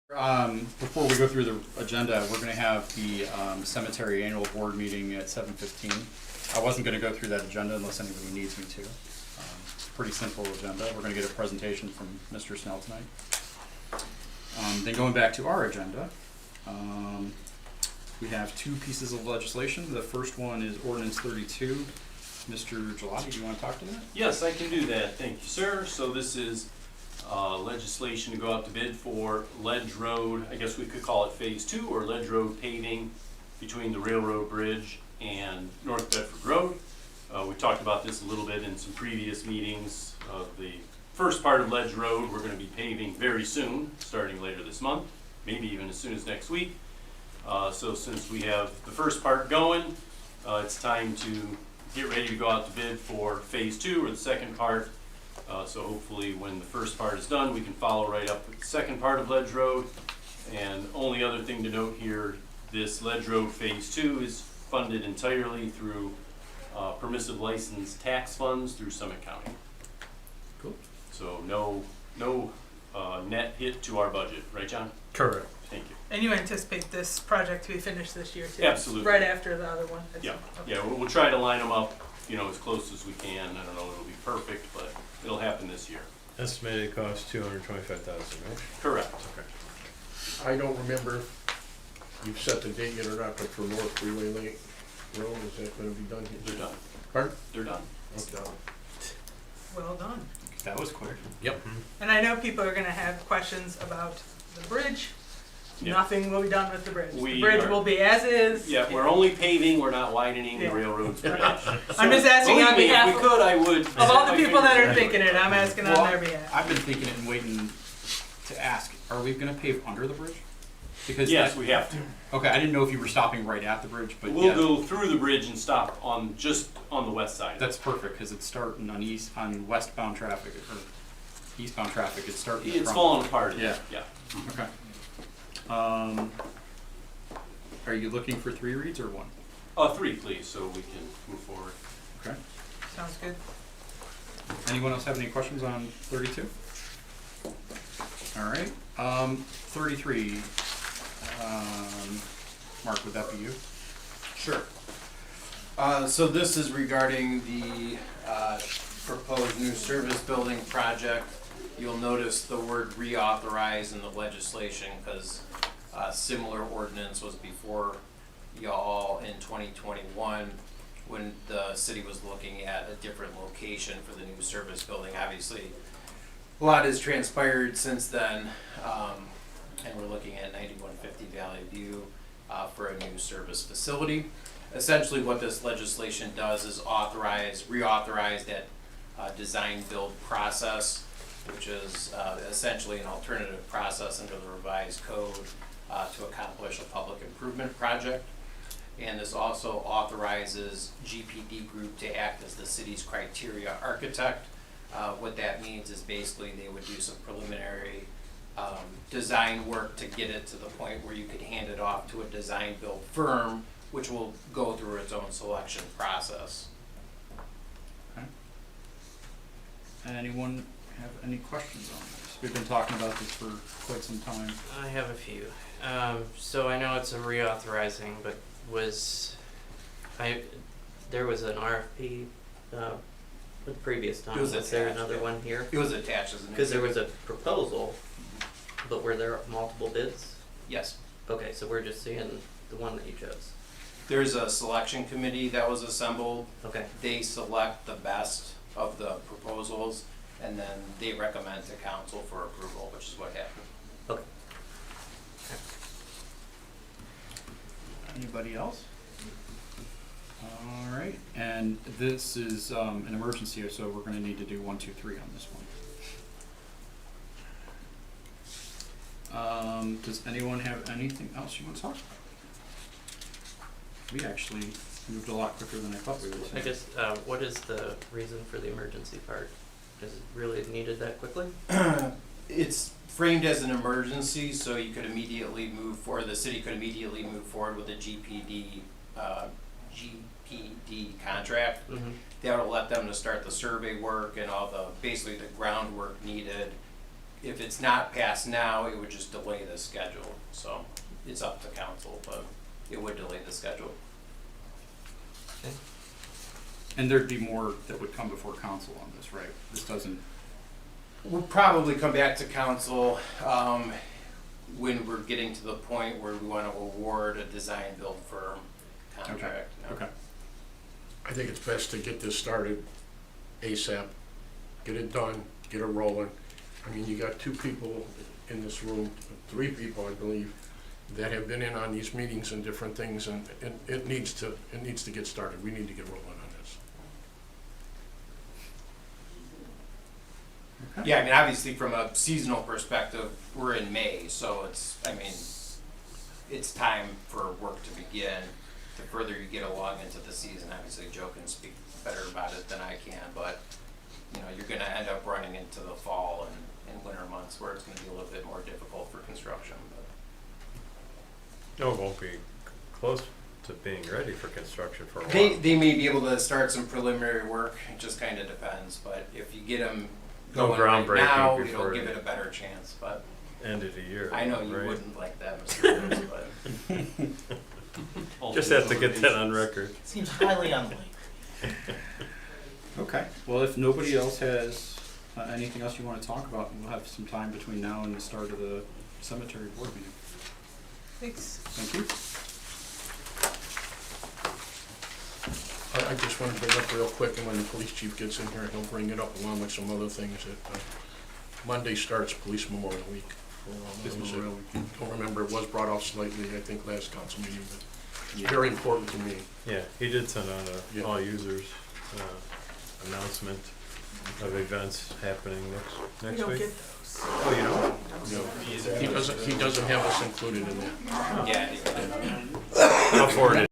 Before we go through the agenda, we're going to have the cemetery annual board meeting at 7:15. I wasn't going to go through that agenda unless anybody needs me to. Pretty simple agenda. We're going to get a presentation from Mr. Snell tonight. Then going back to our agenda, we have two pieces of legislation. The first one is Ordinance 32. Mr. Gelati, do you want to talk to that? Yes, I can do that. Thank you, sir. So this is legislation to go out to bid for Ledge Road, I guess we could call it Phase 2, or Ledge Road paving between the Railroad Bridge and North Bedford Road. We talked about this a little bit in some previous meetings. The first part of Ledge Road we're going to be paving very soon, starting later this month, maybe even as soon as next week. So since we have the first part going, it's time to get ready to go out to bid for Phase 2, or the second part. So hopefully when the first part is done, we can follow right up with the second part of Ledge Road. And only other thing to note here, this Ledge Road Phase 2 is funded entirely through permissive license tax funds through Summit County. Cool. So no net hit to our budget, right, John? Correct. Thank you. And you anticipate this project to be finished this year too? Absolutely. Right after the other one? Yeah, Okay. yeah, we'll try to line them up, as close as we can. I don't know if it'll be perfect, but it'll happen this year. Estimated cost $225,000, right? Correct. Okay. I don't remember if you've set the date yet or not, but for North Freeway Lake Road, is that gonna be done here? They're done. Pardon? They're done. Okay. Well done. That was quick. Yep. And I know people are gonna have questions about the bridge. Yeah. Nothing will be done with the bridge. We The bridge are- will be as is. Yeah, we're only paving, we're not widening the Yeah. railroad's bridge. I'm just asking on Believe me, behalf if we could, I would. of all the people that are thinking it, I'm asking on their behalf. I've been thinking it and waiting to ask, are we going to pave under the bridge? Because Yes, we have to. Okay, I didn't know if you were stopping right at the bridge, but We'll yeah, go through the bridge and stop just on the west side. that's perfect because it's starting on westbound traffic or eastbound traffic. It's starting. It's from- falling apart. Yeah. Yeah. Okay. Are you looking for 3 reads or 1? 3, please, so we can move forward. Okay. Sounds good. Anyone else have any questions on 32? All right. 33. Mark, would that be you? Sure. So this is regarding the proposed new service building project. You'll notice the word reauthorize in the legislation because a similar ordinance was before y'all in 2021 when the city was looking at a different location for the new service building. Obviously, a lot has transpired since then, and we're looking at 9150 Valley View for a new service facility. Essentially what this legislation does is reauthorize that design build process, which is essentially an alternative process under the revised code to accomplish a public improvement project. And this also authorizes GPD Group to act as the city's criteria architect. What that means is basically they would do some preliminary design work to get it to the point where you could hand it off to a design build firm, which will go through its own selection process. Okay. Anyone have any questions on this? We've been talking about this for quite some time. I have a few. So I know it's a reauthorizing, but there was an RFP the previous time. It was Was there attached, another yeah. one here? It was attached as an Because there was a proposal, but were there multiple bids? Yes. Okay, so we're just seeing the one that you chose. There's a selection committee that was assembled. Okay. They select the best of the proposals and then they recommend to council for approval, which is what happened. Okay. Anybody else? All right, and this is an emergency, so we're going to need to do 1, 2, 3 on this one. Does anyone have anything else you want to talk about? We actually moved a lot quicker than I thought we would. I guess, what is the reason for the emergency part? Is it really needed that quickly? It's framed as an emergency, so you could immediately move forward, the city could immediately move forward with a GPD contract. Mm-hmm. That will let them to start the survey work and all the, basically the groundwork needed if it's not passed now, it would just delay the schedule. So it's up to council, but it would delay the schedule. And there'd be more that would come before council on this, right? This doesn't, We'll probably come back to council when we're getting to the point where we want to award a design build firm contract. okay. I think it's best to get this started ASAP, get it done, get it rolling. I mean, you got 2 people in this room, 3 people, I believe, that have been in on these meetings and different things, and it needs to get started. We need to get rolling on this. Okay. Yeah, I mean, obviously from a seasonal perspective, we're in May, so it's time for work to begin. The further you get along into the season, obviously Joe can speak better about it than I can, but, you know, you're gonna end up running into the fall and winter months where it's gonna be a little bit more difficult for construction, but. No, it won't be close to being ready for construction for a while. They may be able to start some preliminary work, it just kinda depends, but if you get them No going right groundbreaking now, before it'll give the- it a better chance, but End of the year. I know you right? wouldn't like that, Mr. Rose, but. Just have to get that on record. Seems highly unlikely. Okay, well, if nobody else has anything else you want to talk about, we'll have some time between now and the start of the cemetery board meeting. Thanks. Thank you. I just want to bring up real quick, and when the police chief gets in here, he'll bring it up along with some other things that, Monday starts Police Memorial Week. For all Police those that Memorial Week. don't remember, it was brought off slightly, I think, last council meeting, but it's very important to me. Yeah, he did send out Yeah. a all users announcement of events happening We next don't week. get those. Oh, you don't? No, he doesn't have us included in that. Yeah, I'll forward it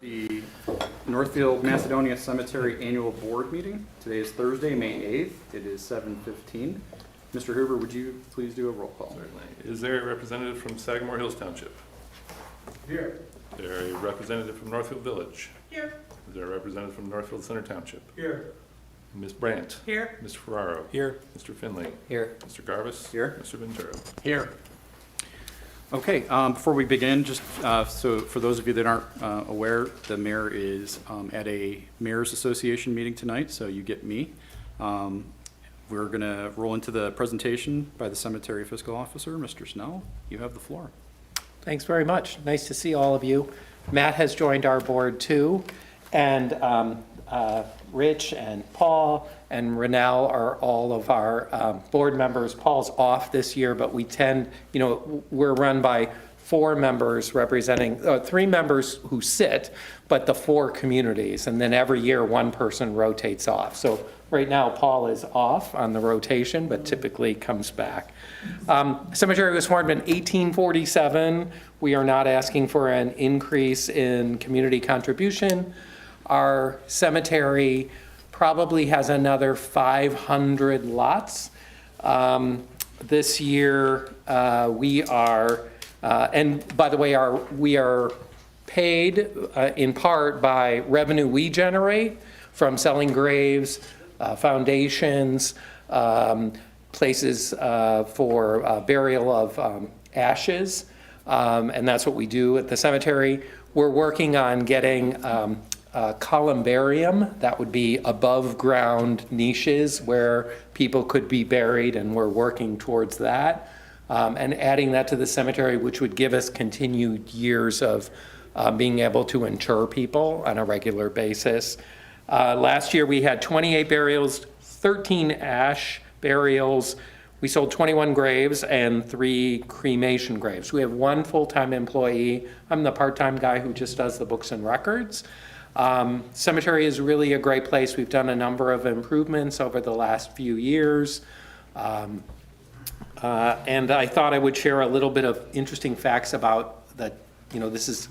The Northfield Macedonia Cemetery Annual Board Meeting. Today is Thursday, May 8th. It is 7:15. Mr. Hoover, would you please do a roll call? Certainly. Is there a representative from Sagamore Hills Township? Here. Is there a representative from Northfield Village? Here. Is there a representative from Northfield Center Township? Here. Ms. Brandt? Here. Mr. Ferraro? Here. Mr. Finley? Here. Mr. Garvis? Here. Mr. Ventura? Here. Okay, before we begin, just so for those of you that aren't aware, the mayor is at a Mayor's Association meeting tonight, so you get me. We're going to roll into the presentation by the Cemetery Fiscal Officer, Mr. Snell. You have the floor. Thanks very much. Nice to see all of you. Matt has joined our board too, and Rich and Paul and Renell are all of our board members. Paul's off this year, but we tend, we're run by 4 members representing, 3 members who sit, but the 4 communities, and then every year one person rotates off. So right now Paul is off on the rotation, but typically comes back. Cemetery was formed in 1847. We are not asking for an increase in community contribution. Our cemetery probably has another 500 lots. This year, we are, and by the way, we are paid in part by revenue we generate from selling graves, foundations, places for burial of ashes, and that's what we do at the cemetery. We're working on getting columbarium, that would be above ground niches where people could be buried, and we're working towards that. And adding that to the cemetery, which would give us continued years of being able to inter people on a regular basis. Last year we had 28 burials, 13 ash burials. We sold 21 graves and 3 cremation graves. We have 1 full-time employee. I'm the part-time guy who just does the books and records. Cemetery is really a great place. We've done a number of improvements over the last few years. And I thought I would share a little bit of interesting facts about that. This is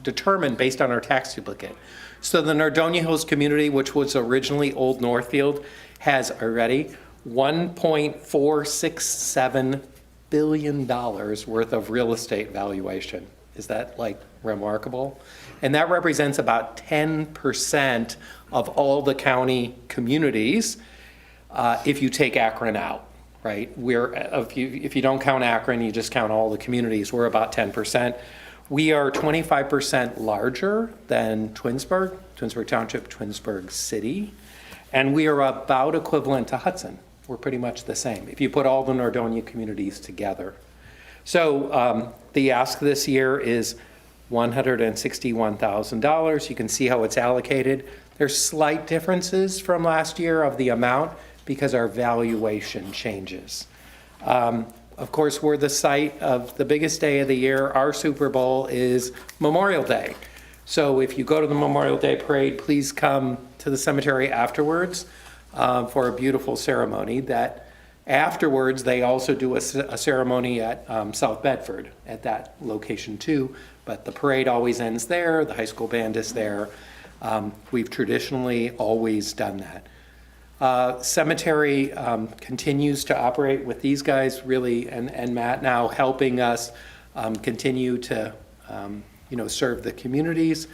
determined based on our tax duplicate. So the Nardonia Hills community, which was originally Old Northfield, has already $1.467 billion worth of real estate valuation. Is that remarkable? And that represents about 10% of all the county communities if you take Akron out, right? If you don't count Akron, you just count all the communities, we're about 10%. We are 25% larger than Twinsburg Township, Twinsburg City, and we are about equivalent to Hudson. We're pretty much the same if you put all the Nardonia communities together. So the ask this year is $161,000. You can see how it's allocated. There's slight differences from last year of the amount because our valuation changes. Of course, we're the site of the biggest day of the year. Our Super Bowl is Memorial Day. So if you go to the Memorial Day parade, please come to the cemetery afterwards for a beautiful ceremony. That afterwards, they also do a ceremony at South Bedford at that location too. But the parade always ends there. The high school band is there. We've traditionally always done that. Cemetery continues to operate with these guys really, and Matt now helping us continue to serve the communities.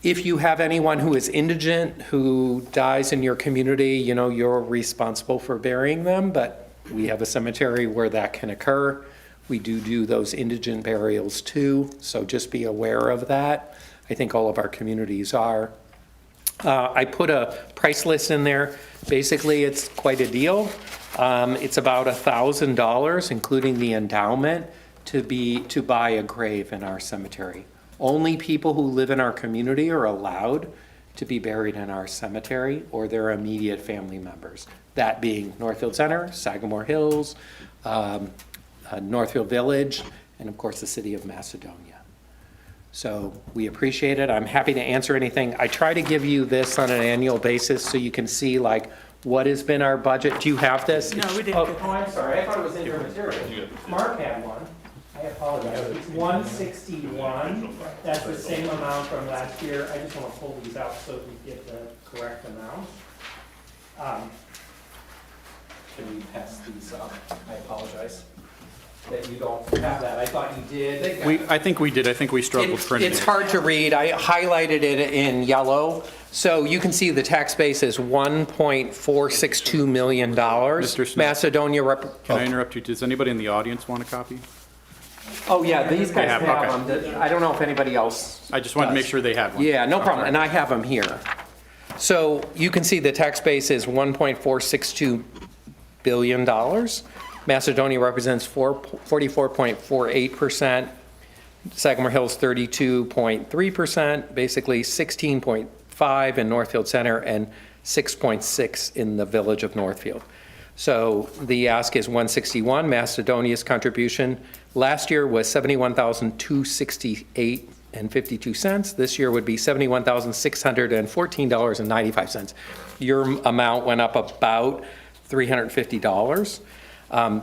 If you have anyone who is indigent who dies in your community, you're responsible for burying them, but we have a cemetery where that can occur. We do those indigent burials too, so just be aware of that. I think all of our communities are. I put a price list in there. Basically, it's quite a deal. It's about $1,000, including the endowment, to buy a grave in our cemetery. Only people who live in our community are allowed to be buried in our cemetery or their immediate family members. That being Northfield Center, Sagamore Hills, Northfield Village, and of course the city of Macedonia. So we appreciate it. I'm happy to answer anything. I try to give you this on an annual basis so you can see what has been our budget. Do you have this? No, we didn't. Oh, I'm sorry. I thought it was in your material. Mark had one. I have apologize. It's 161. That's the same amount from last year. I just want to pull these out so we get the correct amount. Can we pass these up? I apologize that you don't have that. I thought you did. I think we did. I think we struggled printing It's it. hard to read. I highlighted it in yellow. So you can see the tax base is $1.462 million. Mr. Smith. Macedonia Can I interrupt you? Does anybody in the audience want a copy? Oh, yeah, these guys have, have them. I don't know if anybody else. I just wanted to make sure they had one. Yeah, no problem, Okay. and I have them here. So you can see the tax base is $1.462 billion. Macedonia represents 44.48%. Sagamore Hills 32.3%, basically 16.5 in Northfield Center and 6.6 in the village of Northfield. So the ask is 161. Macedonia's contribution last year was $71,268.52. This year would be $71,614.95. Your amount went up about $350.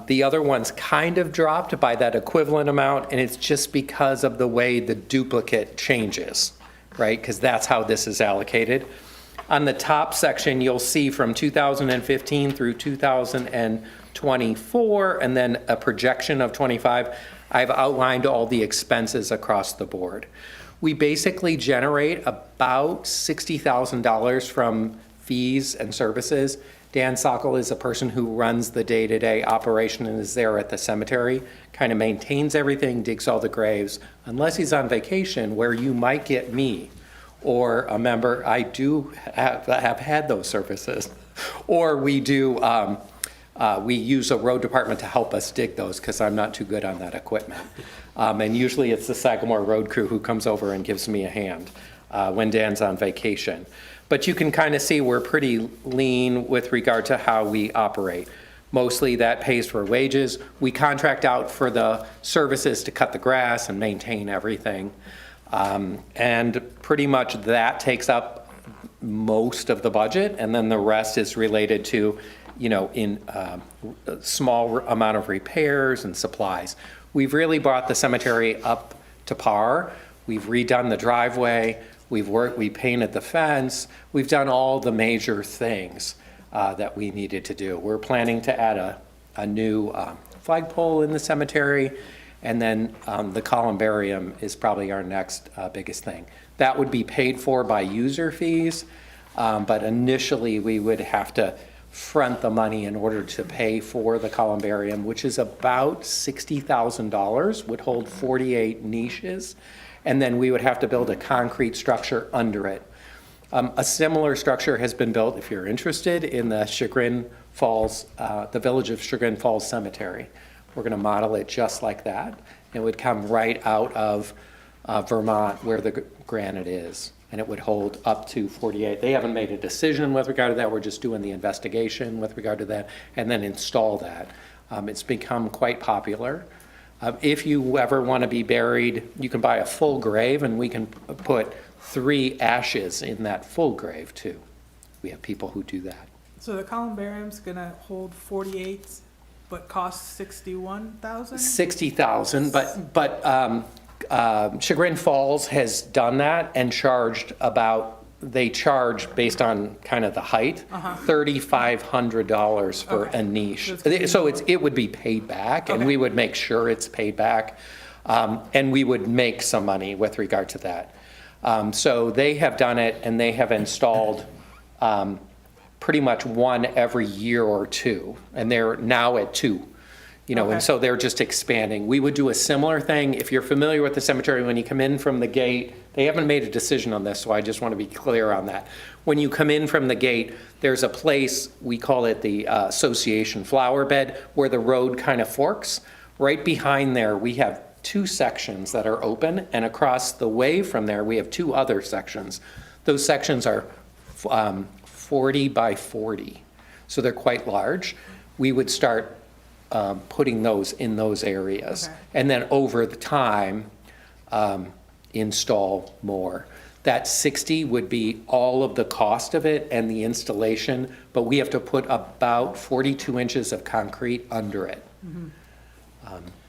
The other ones kind of dropped by that equivalent amount, and it's just because of the way the duplicate changes, right? Because that's how this is allocated. On the top section, you'll see from 2015 through 2024, and then a projection of 25, I've outlined all the expenses across the board. We basically generate about $60,000 from fees and services. Dan Sokol is a person who runs the day-to-day operation and is there at the cemetery, kind of maintains everything, digs all the graves, unless he's on vacation, where you might get me or a member. I do have had those services. Or we do, we use a road department to help us dig those because I'm not too good on that equipment. And usually it's the Sagamore road crew who comes over and gives me a hand when Dan's on vacation. But you can kind of see we're pretty lean with regard to how we operate. Mostly that pays for wages. We contract out for the services to cut the grass and maintain everything. And pretty much that takes up most of the budget, and then the rest is related to, in a small amount of repairs and supplies. We've really brought the cemetery up to par. We've redone the driveway. We painted the fence. We've done all the major things that we needed to do. We're planning to add a new flagpole in the cemetery, and then the columbarium is probably our next biggest thing. That would be paid for by user fees, but initially we would have to front the money in order to pay for the columbarium, which is about $60,000, would hold 48 niches, and then we would have to build a concrete structure under it. A similar structure has been built, if you're interested, in the Chagrin Falls, the village of Chagrin Falls Cemetery. We're going to model it just like that. It would come right out of Vermont where the granite is, and it would hold up to 48. They haven't made a decision with regard to that. We're just doing the investigation with regard to that and then install that. It's become quite popular. If you ever want to be buried, you can buy a full grave, and we can put 3 ashes in that full grave too. We have people who do that. So the columbarium's gonna hold 48, but cost 61,000? 60,000, but Chagrin Falls has done that and they charge based on kind of the height, $3,500 for Okay. a niche. That's So it would be paid back, and Okay. we would make sure it's paid back, and we would make some money with regard to that. So they have done it, and they have installed pretty much one every year or two, and they're now at 2. Okay. And so they're just expanding. We would do a similar thing. If you're familiar with the cemetery, when you come in from the gate, they haven't made a decision on this, so I just want to be clear on that. When you come in from the gate, there's a place, we call it the Association Flower Bed, where the road kind of forks. Right behind there, we have 2 sections that are open, and across the way from there, we have 2 other sections. Those sections are 40 by 40, so they're quite large. We would start putting those in those areas. Okay. And then over the time, install more. That 60 would be all of the cost of it and the installation, but we have to put about 42 inches of concrete under it.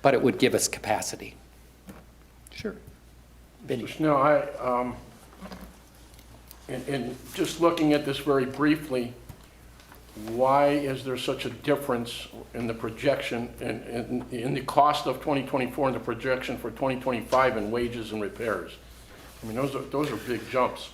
But it would give us capacity. Sure. Vinny. Mr. Schnell, and just looking at this very briefly, why is there such a difference in the projection, in the cost of 2024 and the projection for 2025 in wages and repairs? I mean, those are big jumps.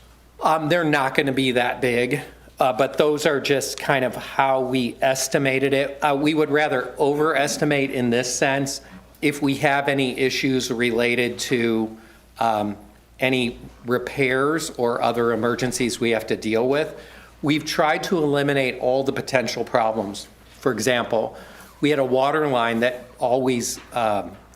They're not going to be that big, but those are just kind of how we estimated it. We would rather overestimate in this sense if we have any issues related to any repairs or other emergencies we have to deal with. We've tried to eliminate all the potential problems. For example, we had a water line that always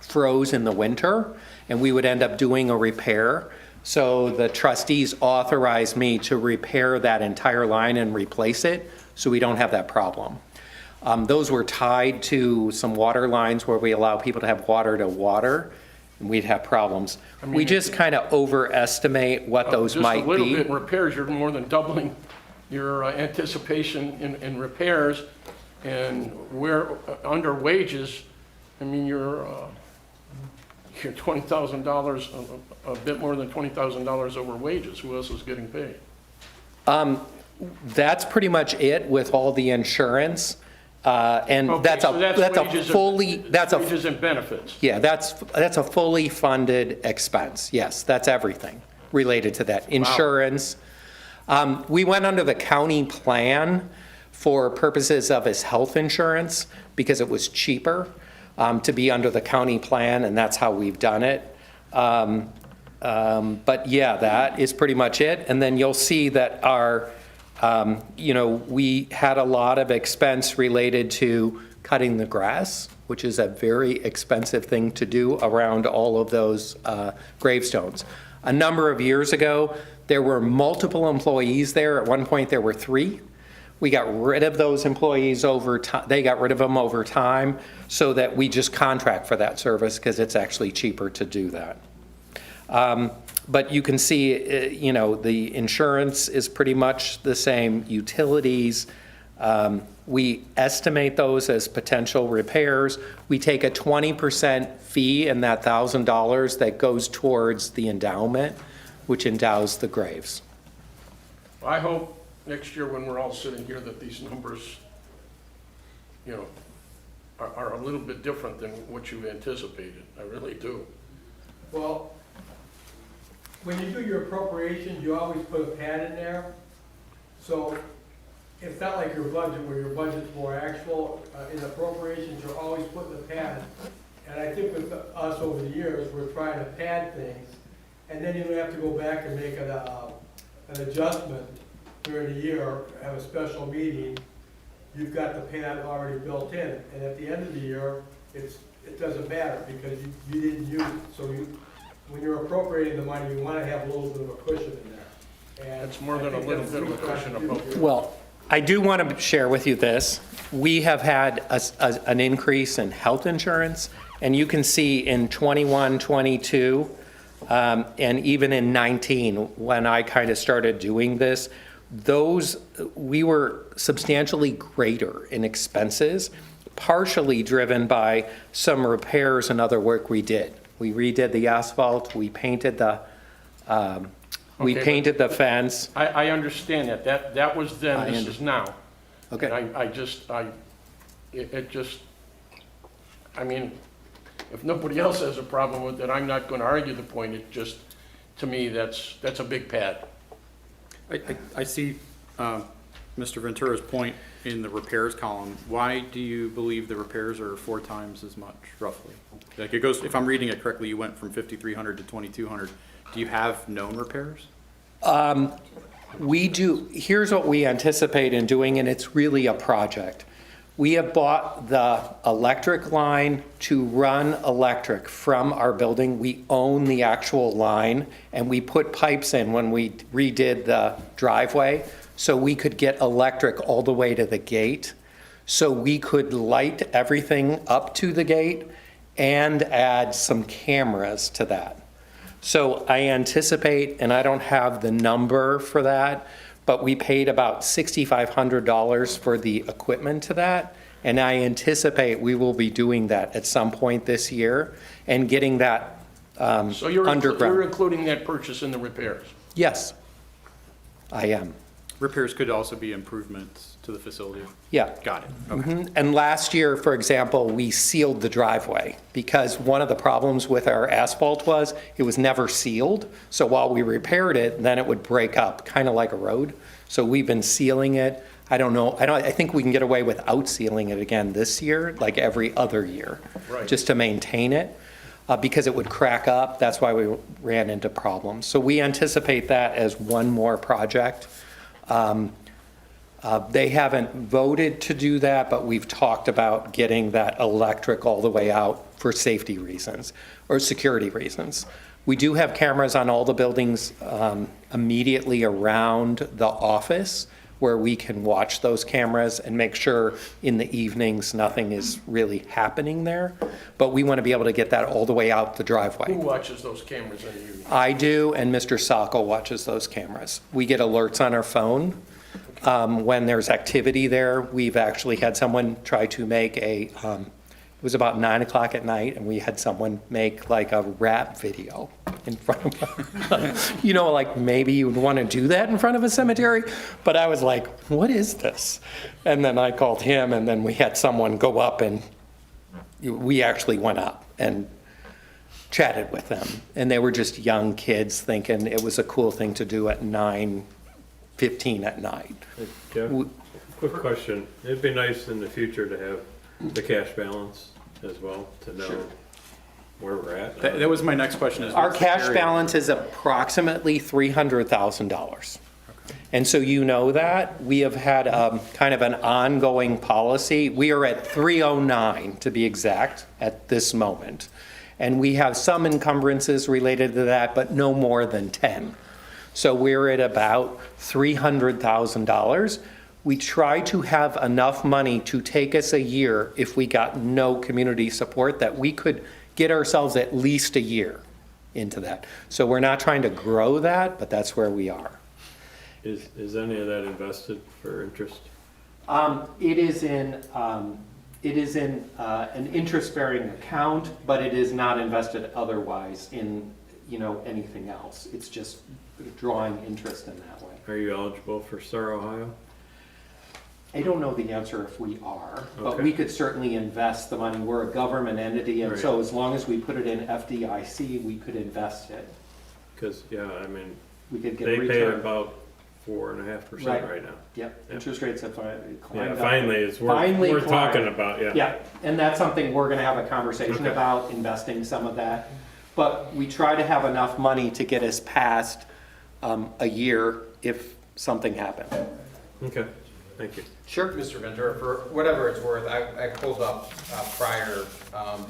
froze in the winter, and we would end up doing a repair. So the trustees authorized me to repair that entire line and replace it, so we don't have that problem. Those were tied to some water lines where we allow people to have water to water, and we'd have problems. We just kind of overestimate what those might be. Just a little bit in repairs, you're more than doubling your anticipation in repairs, and we're under wages. I mean, you're $20,000, a bit more than $20,000 over wages. Who else is getting paid? That's pretty much it with all the insurance. And Okay, that's so wages and benefits. Yeah, that's a fully funded expense. Yes, that's everything related to that. Insurance. We went under the county plan for purposes of his health insurance because it was cheaper to be under the county plan, and that's how we've done it. But yeah, that is pretty much it. And then you'll see that our, we had a lot of expense related to cutting the grass, which is a very expensive thing to do around all of those gravestones. A number of years ago, there were multiple employees there. At one point, there were 3. We got rid of those employees over time. They got rid of them over time so that we just contract for that service because it's actually cheaper to do that. But you can see, the insurance is pretty much the same. Utilities, we estimate those as potential repairs. We take a 20% fee in that $1,000 that goes towards the endowment, which endows the graves. I hope next year when we're all sitting here that these numbers, are a little bit different than what you've anticipated. I really do. Well, when you do your appropriations, you always put a pad in there. So it's not like your budget where your budget's more actual. In appropriations, you're always putting a pad. And I think with us over the years, we're trying to pad things. And then you don't have to go back and make an adjustment during the year, have a special meeting. You've got the pad already built in. And at the end of the year, it doesn't matter because you didn't use it. So when you're appropriating the money, you want to have a little bit of a cushion in there. And It's more than a little bit of a cushion above. Well, I do want to share with you this. We have had an increase in health insurance, and you can see in 21, 22, and even in 19, when I kind of started doing this, we were substantially greater in expenses, partially driven by some repairs and other work we did. We redid the asphalt, we painted the fence. I understand that. That was then, this is now. Okay. And I mean, if nobody else has a problem with it, I'm not going to argue the point. It just, to me, that's a big pad. I see Mr. Ventura's point in the repairs column. Why do you believe the repairs are 4 times as much, roughly? Like it goes, if I'm reading it correctly, you went from 5,300 to 2,200. Do you have known repairs? We do. Here's what we anticipate in doing, and it's really a project. We have bought the electric line to run electric from our building. We own the actual line, and we put pipes in when we redid the driveway so we could get electric all the way to the gate. So we could light everything up to the gate and add some cameras to that. So I anticipate, and I don't have the number for that, but we paid about $6,500 for the equipment to that, And I anticipate we will be doing that at some point this year and getting that So you're underground. including that purchase in the repairs? Yes, I am. Repairs could also be improvements to the facility. Yeah. Got it. Okay. Mhm. And last year, for example, we sealed the driveway because one of the problems with our asphalt was it was never sealed. So while we repaired it, then it would break up, kind of like a road. So we've been sealing it. I don't know, I think we can get away without sealing it again this year, like every other year. Right. Just to maintain it, because it would crack up. That's why we ran into problems. So we anticipate that as one more project. They haven't voted to do that, but we've talked about getting that electric all the way out for safety reasons or security reasons. We do have cameras on all the buildings immediately around the office where we can watch those cameras and make sure in the evenings nothing is really happening there. But we want to be able to get that all the way out the driveway. Who watches those cameras in the evening? I do, and Mr. Sacco watches those cameras. We get alerts on our phone when there's activity there. We've actually had someone try to make it was about 9 o'clock at night, and we had someone make like a rap video in front of, like maybe you would want to do that in front of a cemetery. But I was like, what is this? And then I called him, and then we had someone go up, and we actually went up and chatted with them. And they were just young kids thinking it was a cool thing to do at 9:15 at night. Jeff, quick question. It'd be nice in the future to have the cash balance as well, to know where we're at. That was my next question. Is Our what's the cash area? balance is approximately $300,000. And so you know that. We have had kind of an ongoing policy. We are at 309 to be exact at this moment. And we have some encumbrances related to that, but no more than 10. So we're at about $300,000. We try to have enough money to take us a year if we got no community support, that we could get ourselves at least a year into that. So we're not trying to grow that, but that's where we are. Is any of that invested for interest? It is in an interest-bearing account, but it is not invested otherwise in, anything else. It's just drawing interest in that way. Are you eligible for Star Ohio? I don't know the answer if we are, but Okay. we could certainly invest the money. We're a government entity, and so Right. as long as we put it in FDIC, we could invest it. Because, We could get a they pay return. about 4.5% Right. right now. Yep, Yeah. interest rates have climbed Yeah, up. finally, it's Finally worth climbed. talking about, yeah. Yeah, and that's something we're gonna have a conversation Okay. about, investing some of that. But we try to have enough money to get us past a year if something happened. Okay, thank you. Sure. Mr. Ventura, for whatever it's worth, I pulled up a prior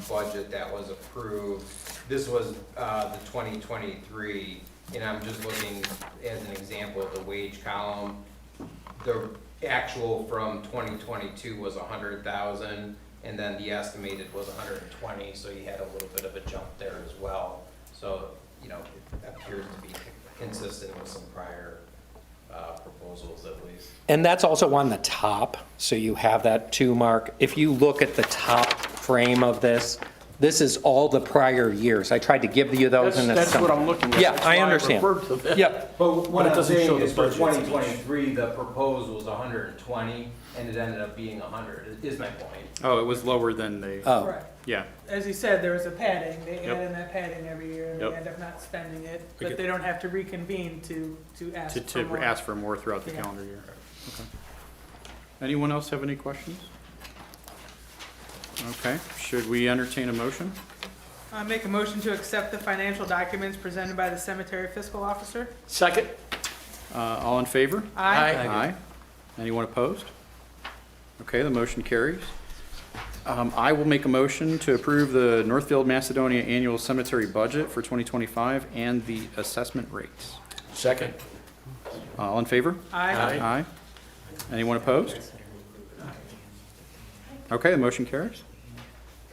budget that was approved. This was the 2023, and I'm just looking as an example of the wage column. The actual from 2022 was 100,000, and then the estimated was 120, so you had a little bit of a jump there as well. So, it appears to be consistent with some prior proposals at least. And that's also on the top, so you have that too, Mark. If you look at the top frame of this, this is all the prior years. I tried to give you those in the. That's what I'm looking at. Yeah, That's I why understand. referred to that. Yep, But But what it I'm doesn't show saying the is for budgets. 2023, the proposed was 120, and it ended up being 100, is my point. Oh, it was lower than they, oh, Right. yeah. As you said, there was a padding, they Yep. add in that padding every year, and they Yep. end up not spending it, Okay. but they don't have to reconvene to ask To for more. ask for more throughout the Yeah. calendar year. Okay. Anyone else have any questions? Okay, should we entertain a motion? I make a motion to accept the financial documents presented by the cemetery fiscal officer. Second? All in favor? Aye. Aye. Anyone opposed? Okay, the motion carries. I will make a motion to approve the Northfield Macedonia annual cemetery budget for 2025 and the assessment rates. Second. All in favor? Aye. Aye. Anyone opposed? Okay, the motion carries.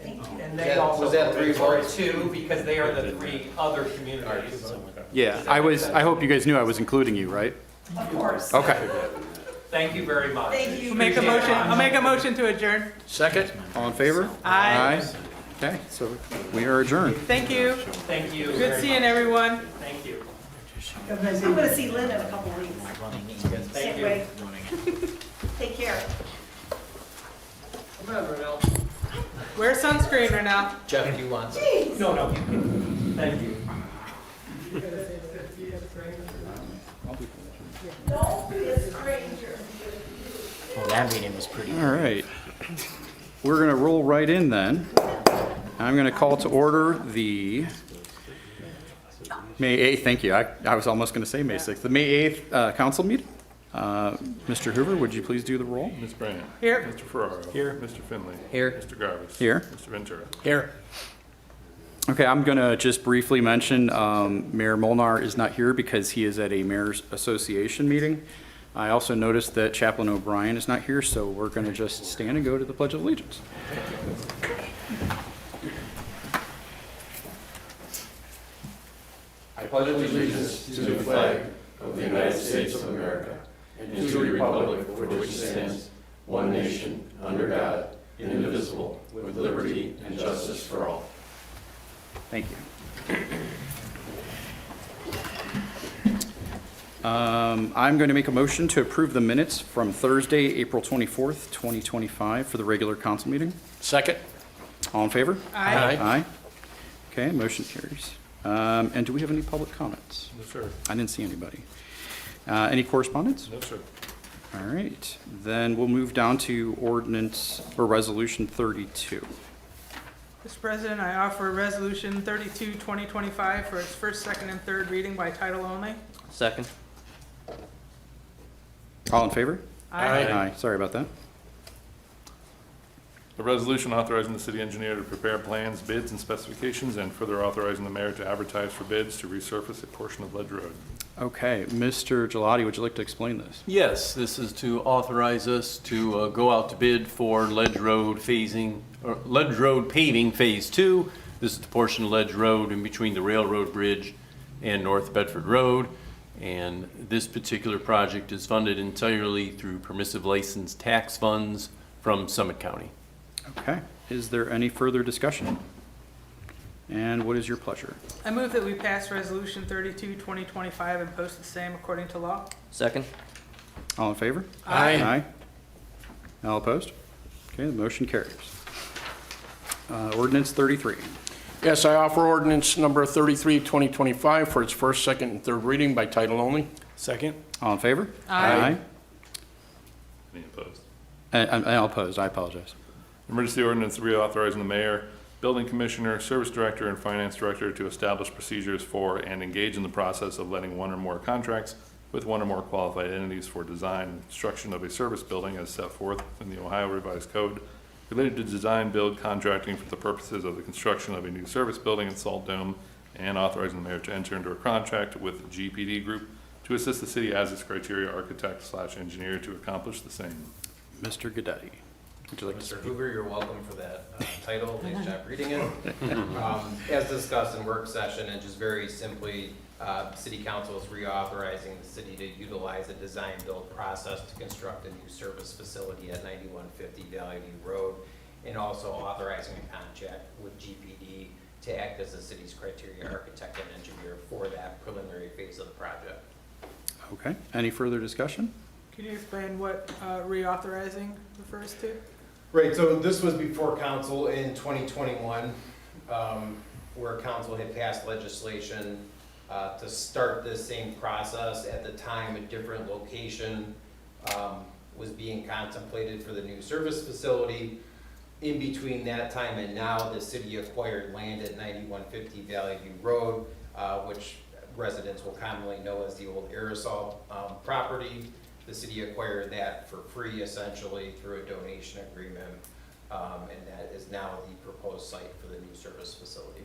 And they also was that three votes? too, because they are the three other communities. Yeah, I hope you guys knew I was including you, right? Of course. Okay. Thank you very much. Thank you. I'll make a motion to adjourn. Second? All in favor? Aye. Okay, so we are adjourned. Thank you. Thank you. Good seeing everyone. Thank you. I'm gonna see Lynn in a couple weeks. Thank Same you. way. Take care. Come on, Renell. Wear sunscreen right now. Jeff, do you want some? Jeez. No. Thank you. Don't be a stranger. Well, that meeting was pretty. All right. We're going to roll right in then. I'm going to call to order the May 8th, thank you. I was almost going to say May 6th. The May 8th council meeting. Mr. Hoover, would you please do the roll? Ms. Brandt. Here. Mr. Ferraro. Here. Mr. Finley. Here. Mr. Garvis. Here. Mr. Ventura. Here. Okay, I'm going to just briefly mention Mayor Molnar is not here because he is at a Mayor's Association meeting. I also noticed that Chaplain O'Brien is not here, so we're going to just stand and go to the Pledge of Allegiance. I pledge allegiance to the flag of the United States of America and to the republic for which it stands, one nation, under God, indivisible, with liberty and justice for all. Thank you. I'm going to make a motion to approve the minutes from Thursday, April 24th, 2025 for the regular council meeting. Second? All in favor? Aye. Aye. Okay, motion carries. And do we have any public comments? No, sir. I didn't see anybody. Any correspondence? No, sir. All right, then we'll move down to ordinance or resolution 32. Mr. President, I offer Resolution 32, 2025 for its first, second, and third reading by title only. Second. All in favor? Aye. Aye, sorry about that. A resolution authorizing the city engineer to prepare plans, bids, and specifications, and further authorizing the mayor to advertise for bids to resurface a portion of Ledge Road. Okay, Mr. Gelati, would you like to explain this? Yes, this is to authorize us to go out to bid for Ledge Road phasing, or Ledge Road paving Phase 2. This is the portion of Ledge Road in between the railroad bridge and North Bedford Road. And this particular project is funded entirely through permissive license tax funds from Summit County. Okay, is there any further discussion? And what is your pleasure? I move that we pass Resolution 32, 2025 and post the same according to law. Second. All in favor? Aye. Aye. All opposed? Okay, the motion carries. Ordinance 33. Yes, I offer ordinance number 33, 2025 for its first, second, and third reading by title only. Second? All in favor? Aye. Any opposed? I'll oppose, I apologize. Emergency ordinance reauthorizing the mayor, building commissioner, service director, and finance director to establish procedures for and engage in the process of letting one or more contracts with one or more qualified entities for design and construction of a service building as set forth in the Ohio Revised Code related to design, build, contracting for the purposes of the construction of a new service building in Salt Dome, and authorizing the mayor to enter into a contract with GPD Group to assist the city as its criteria architect/engineer to accomplish the same. Mr. Gaddetti, would you like to Mr. speak? Hoover, you're welcome for that title. Nice job reading it. As discussed in work session, and just very simply, City Council is reauthorizing the city to utilize a design-build process to construct a new service facility at 9150 Valley View Road, and also authorizing a contract with GPD to act as the city's criteria architect and engineer for that preliminary phase of the project. Okay, any further discussion? Can you explain what reauthorizing refers to? Right, so this was before council in 2021, where council had passed legislation to start this same process. At the time, a different location was being contemplated for the new service facility. In between that time and now, the city acquired land at 9150 Valley View Road, which residents will commonly know as the old aerosol property. The city acquired that for free, essentially, through a donation agreement, and that is now the proposed site for the new service facility.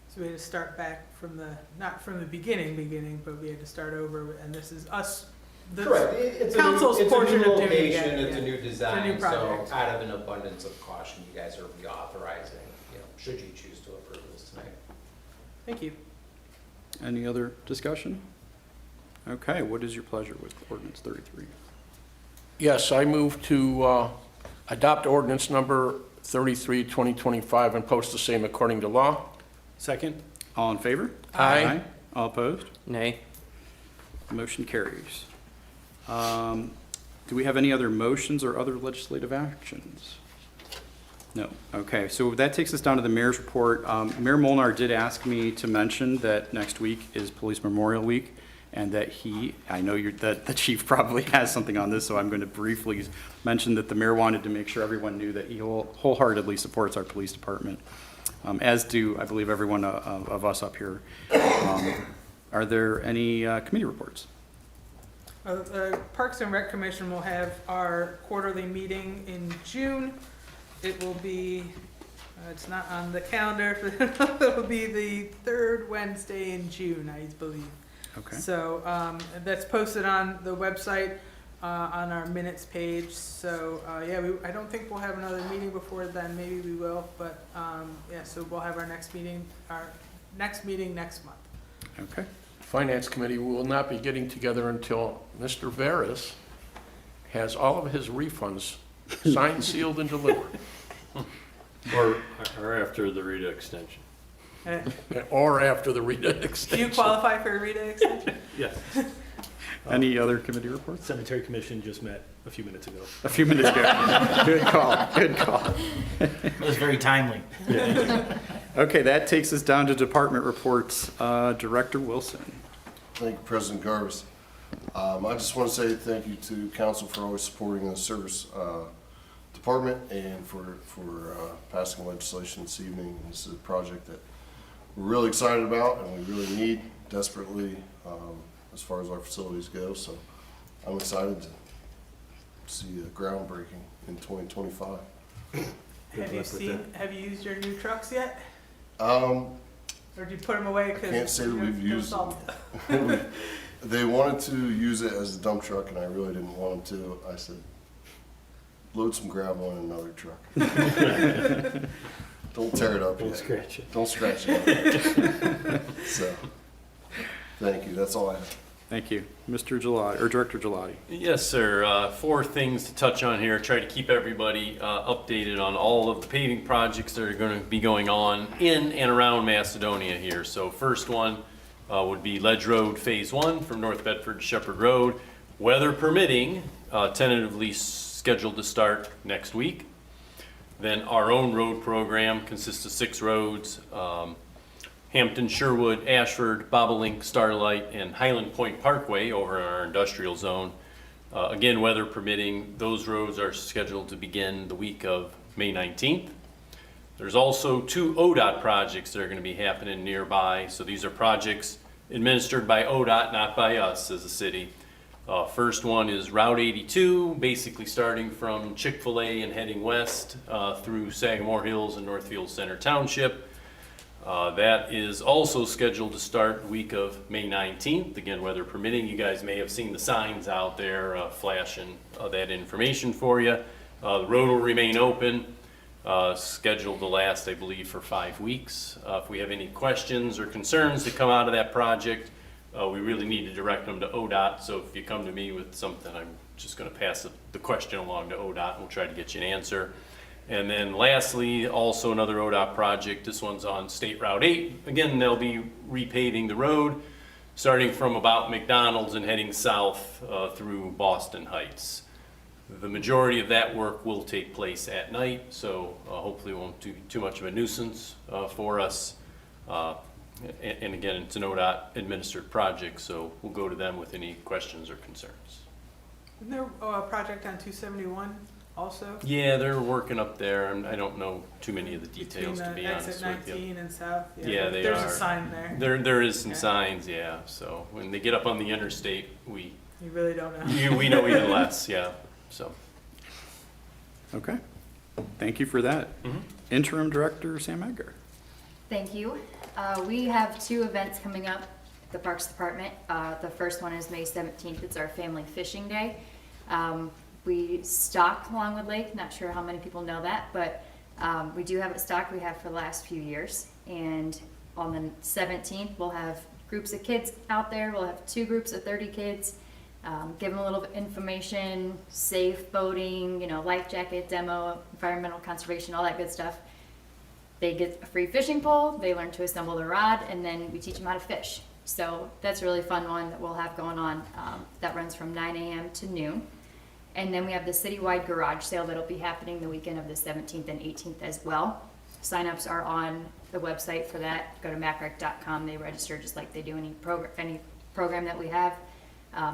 So we had to start back from the, not from the beginning, but we had to start over, and this is us. the Correct. It's council's a new, portion it's a new of doing it location, again, it's a yeah. new design, so project. out of an abundance of caution, you guys are reauthorizing, should you choose to approve this tonight. Thank you. Any other discussion? Okay, what is your pleasure with ordinance 33? Yes, I move to adopt ordinance number 33, 2025, and post the same according to law. Second. All in favor? Aye. All opposed? Nay. Motion carries. Do we have any other motions or other legislative actions? No. Okay, so that takes us down to the mayor's report. Mayor Molnar did ask me to mention that next week is Police Memorial Week, and that I know that the chief probably has something on this, so I'm going to briefly mention that the mayor wanted to make sure everyone knew that he wholeheartedly supports our police department, as do, I believe, everyone of us up here. Are there any committee reports? The Parks and Rec Commission will have our quarterly meeting in June. It will be, it's not on the calendar, it will be the third Wednesday in June, I believe. Okay. So that's posted on the website, on our minutes page. So yeah, I don't think we'll have another meeting before then. Maybe we will, but yeah. So we'll have our next meeting next month. Okay. Finance Committee will not be getting together until Mr. Veras has all of his refunds signed, sealed, and delivered. Or after the Rita extension. Or after the Rita Do extension. you qualify for a Rita extension? Yes. Any other committee reports? Cemetery Commission just met a few minutes ago. A few minutes ago. Good call. Good call. It was very timely. Okay, that takes us down to department reports. Director Wilson. Thank you, President Garvis. I just want to say thank you to council for always supporting the service department and for passing legislation this evening. This is a project that we're really excited about and we really need desperately as far as our facilities go. So I'm excited to see a groundbreaking in 2025. Have you used your new trucks yet? Um, Or did you put them away? I can't say that we've used them. They wanted to use it as a dump truck, and I really didn't want them to. I said, load some gravel in another truck. Don't tear it up. Don't scratch it. Don't scratch it. So, thank you. That's all I have. Thank you. Mr. Gelati, or Director Gelati. Yes, sir. 4 things to touch on here. Try to keep everybody updated on all of the paving projects that are going to be going on in and around Macedonia here. So first one would be Ledge Road Phase 1 from North Bedford to Shepherd Road. Weather permitting, tentatively scheduled to start next week. Then our own road program consists of 6 roads. Hampton, Sherwood, Ashford, Bobolink, Starlight, and Highland Point Parkway over in our industrial zone. Again, weather permitting, those roads are scheduled to begin the week of May 19th. There's also 2 ODOT projects that are going to be happening nearby. So these are projects administered by ODOT, not by us as a city. First one is Route 82, basically starting from Chick-fil-A and heading west through Sagamore Hills and Northfield Center Township. That is also scheduled to start the week of May 19th. Again, weather permitting. You guys may have seen the signs out there flashing that information for you. The road will remain open, scheduled to last, I believe, for 5 weeks. If we have any questions or concerns that come out of that project, we really need to direct them to ODOT. So if you come to me with something, I'm just going to pass the question along to ODOT and we'll try to get you an answer. And then lastly, also another ODOT project. This one's on State Route 8. Again, they'll be repaving the road, starting from about McDonald's and heading south through Boston Heights. The majority of that work will take place at night, so hopefully it won't be too much of a nuisance for us. And again, it's an ODOT administered project, so we'll go to them with any questions or concerns. Isn't there a project on 271 also? Yeah, they're working up there, and I don't know too many of the details, to be honest Exit with you. 19 and south? Yeah, they There's are. a sign there. There is some Yeah. signs, yeah, so when they get up on the interstate, we You really don't know. we know even less, yeah, so. Okay. Thank you for that. Interim Director Sam Edgar. Thank you. We have 2 events coming up at the Parks Department. The first one is May 17th. It's our Family Fishing Day. We stock Longwood Lake. Not sure how many people know that, but we do have it stocked. We have for the last few years. And on the 17th, we'll have groups of kids out there. We'll have 2 groups of 30 kids. give them a little information, safe boating, life jacket demo, environmental conservation, all that good stuff. They get a free fishing pole, they learn to assemble the rod, and then we teach them how to fish. So that's a really fun one that we'll have going on. That runs from 9 a.m. to noon. And then we have the citywide garage sale that'll be happening the weekend of the 17th and 18th as well. Sign-ups are on the website for that. Go to macrec.com. They register just like they do any program that we have.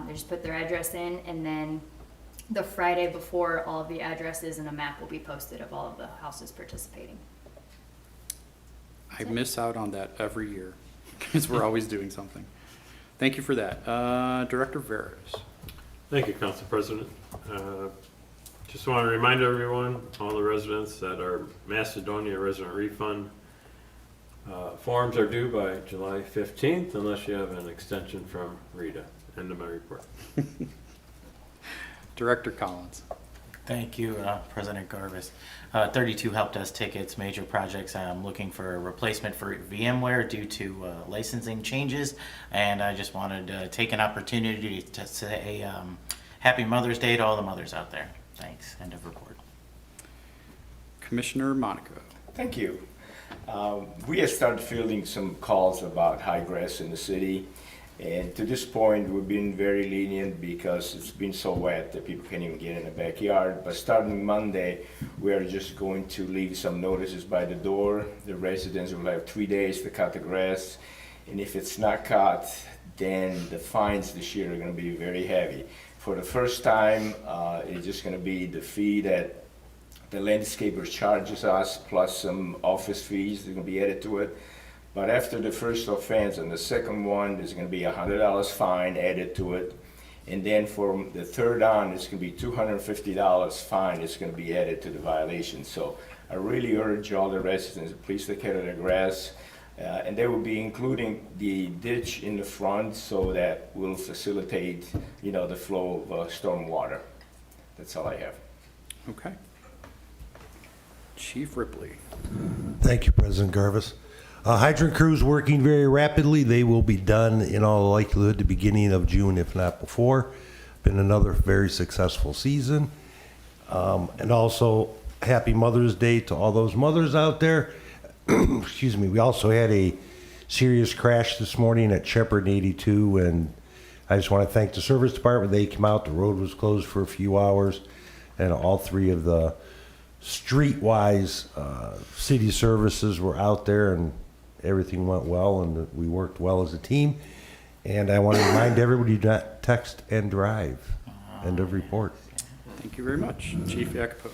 They just put their address in, and then the Friday before, all of the addresses and a map will be posted of all of the houses participating. I miss out on that every year because we're always doing something. Thank you for that. Director Veras. Thank you, Council President. Just want to remind everyone, all the residents, that our Macedonia resident refund forms are due by July 15th unless you have an extension from Rita. End of my report. Director Collins. Thank you, President Garvis. 32 help desk tickets, major projects. I'm looking for a replacement for VMware due to licensing changes, and I just wanted to take an opportunity to say Happy Mother's Day to all the mothers out there. Thanks. End of report. Commissioner Monaco. Thank you. We have started fielding some calls about high grass in the city. And to this point, we've been very lenient because it's been so wet that people can't even get in the backyard. But starting Monday, we are just going to leave some notices by the door. The residents will have 3 days to cut the grass. And if it's not cut, then the fines this year are going to be very heavy. For the first time, it's just going to be the fee that the landscaper charges us plus some office fees that are going to be added to it. But after the first offense and the second one, there's going to be a $100 fine added to it. And then for the third on, it's going to be $250 fine that's going to be added to the violation. So I really urge all the residents to please take care of their grass. And they will be including the ditch in the front so that will facilitate, the flow of storm water. That's all I have. Okay. Chief Ripley. Thank you, President Garvis. Hydrant crews working very rapidly. They will be done in all likelihood the beginning of June, if not before. Been another very successful season. And also, happy Mother's Day to all those mothers out there. Excuse me. We also had a serious crash this morning at Shepherd 82, and I just want to thank the service department. They came out. The road was closed for a few hours, and all three of the streetwise city services were out there, and everything went well, and we worked well as a team. And I want to remind everybody to not text and drive. End of report. Thank you very much. Chief Yakupovich.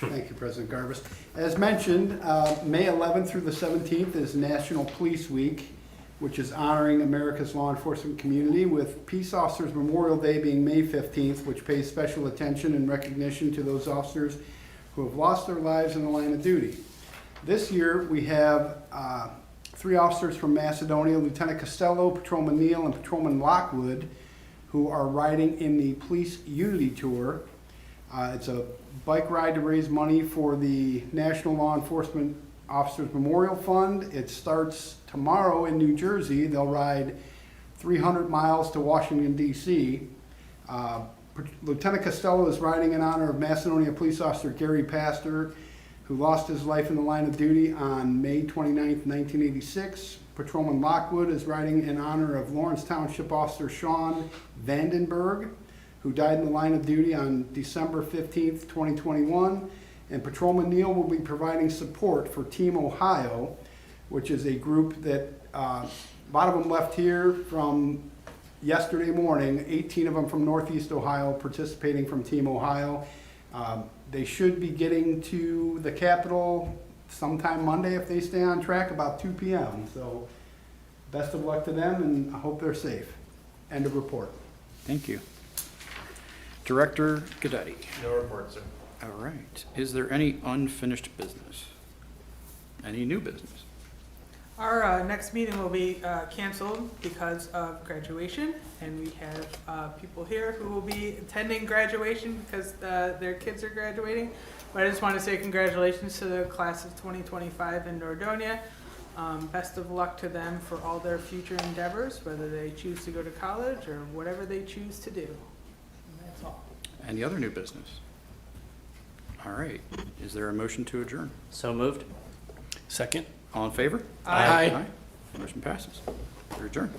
Thank you, President Garvis. As mentioned, May 11th through the 17th is National Police Week, which is honoring America's law enforcement community, with Peace Officers Memorial Day being May 15th, which pays special attention and recognition to those officers who have lost their lives in the line of duty. This year, we have 3 officers from Macedonia, Lieutenant Costello, Patrolman Neal, and Patrolman Lockwood, who are riding in the Police Unity Tour. It's a bike ride to raise money for the National Law Enforcement Officers Memorial Fund. It starts tomorrow in New Jersey. They'll ride 300 miles to Washington, D.C. Lieutenant Costello is riding in honor of Macedonia Police Officer Gary Pastor, who lost his life in the line of duty on May 29th, 1986. Patrolman Lockwood is riding in honor of Lawrence Township Officer Sean Vandenberg, who died in the line of duty on December 15th, 2021. And Patrolman Neal will be providing support for Team Ohio, which is a group that a lot of them left here from yesterday morning, 18 of them from Northeast Ohio participating from Team Ohio. They should be getting to the Capitol sometime Monday if they stay on track, about 2 p.m. So best of luck to them, and I hope they're safe. End of report. Thank you. Director Gaddetti. No report, sir. All right. Is there any unfinished business? Any new business? Our next meeting will be canceled because of graduation, and we have people here who will be attending graduation because their kids are graduating. But I just want to say congratulations to the class of 2025 in Nordonia. Best of luck to them for all their future endeavors, whether they choose to go to college or whatever they choose to do. Any other new business? All right, is there a motion to adjourn? So moved? Second? All in favor? Aye. Motion passes. We're adjourned.